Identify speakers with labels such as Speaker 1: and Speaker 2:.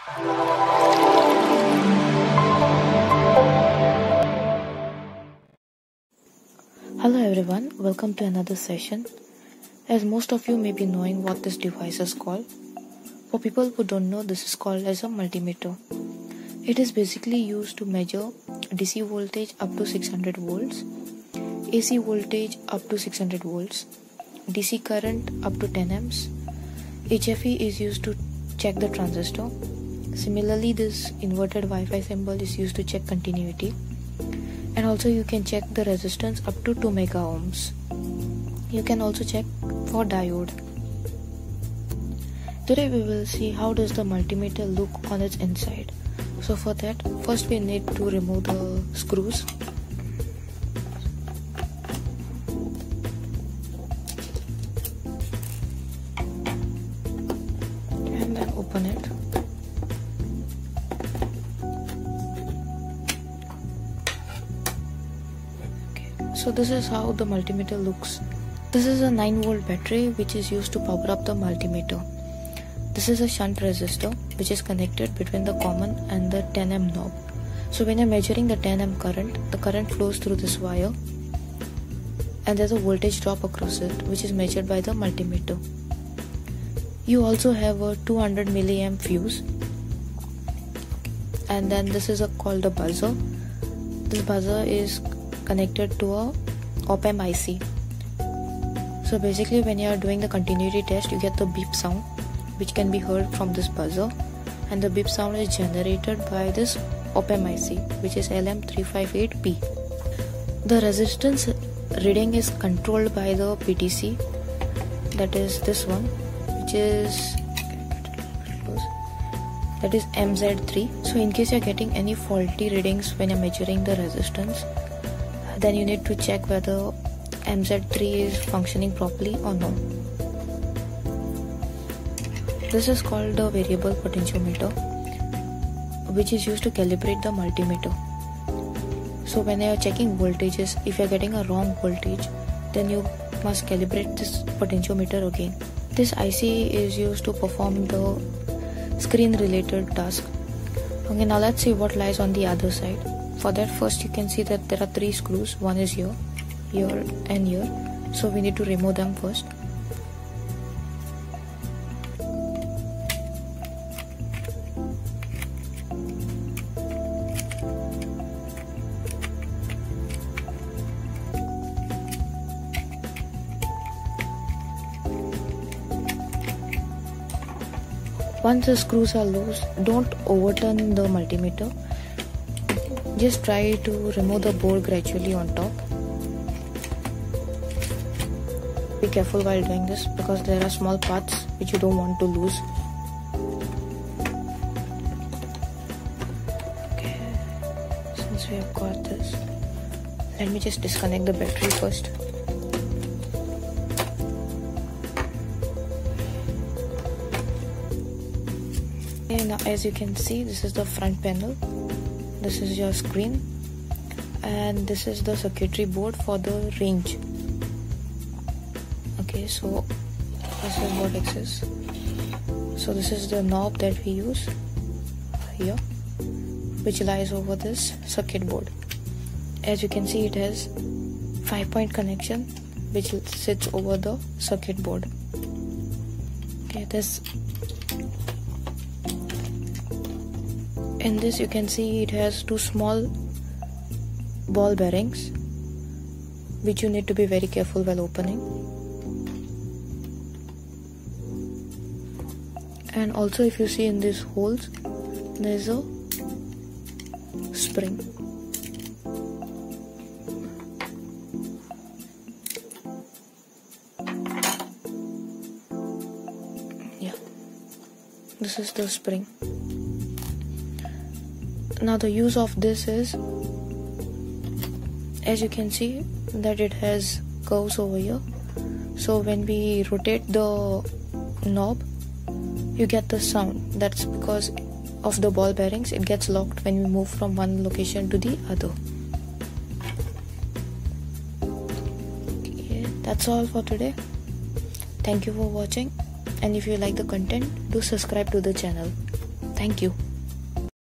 Speaker 1: Hello everyone, welcome to another session. As most of you may be knowing what this device is called, for people who don't know, this is called as a multimeter. It is basically used to measure DC voltage up to 600 volts, AC voltage up to 600 volts, DC current up to 10 amps. HFE is used to check the transistor. Similarly, this inverted Wi-Fi symbol is used to check continuity. And also you can check the resistance up to 2 mega ohms. You can also check for diode. Today we will see how does the multimeter look on its inside. So for that, first we need to remove the screws. And then open it. So this is how the multimeter looks. This is a 9-volt battery which is used to power up the multimeter. This is a shunt resistor which is connected between the common and the 10 amp knob. So when you're measuring the 10 amp current, the current flows through this wire and there's a voltage drop across it which is measured by the multimeter. You also have a 200 milliamp fuse, and then this is called a buzzer. This buzzer is connected to a op-amp IC. So basically when you are doing the continuity test, you get the beep sound which can be heard from this buzzer, and the beep sound is generated by this op-amp IC which is LM358P. The resistance reading is controlled by the PTC, that is this one, which is MZ3. So in case you are getting any faulty readings when you are measuring the resistance, then you need to check whether MZ3 is functioning properly or not. This is called the Variable Potentiometer, which is used to calibrate the multimeter. So when you are checking voltages, if you are getting a wrong voltage, then you must calibrate this potentiometer again. This IC is used to perform the screen related task. Okay, now let's see what lies on the other side. For that, first you can see that there are 3 screws. One is here, here and here. So we need to remove them first. Once the screws are loose, don't overturn the multimeter. Just try to remove the board gradually on top. Be careful while doing this because there are small parts which you don't want to lose. Okay, since we have got this, let me just disconnect the battery first. Okay, now as you can see, this is the front panel. This is your screen, and this is the circuitry board for the range. Okay, so this is what it is. So this is the knob that we use here, which lies over this circuit board. As you can see, it has 5-point connection which sits over the circuit board. Okay, in this you can see it has 2 small ball bearings which you need to be very careful while opening. And also if you see in these holes, there is a spring. Yeah, this is the spring. Now the use of this is, as you can see that it has curves over here. So when we rotate the knob, you get the sound. That's because of the ball bearings. It gets locked when we move from one location to the other. Okay, that's all for today. Thank you for watching, and if you like the content, do subscribe to the channel. Thank you.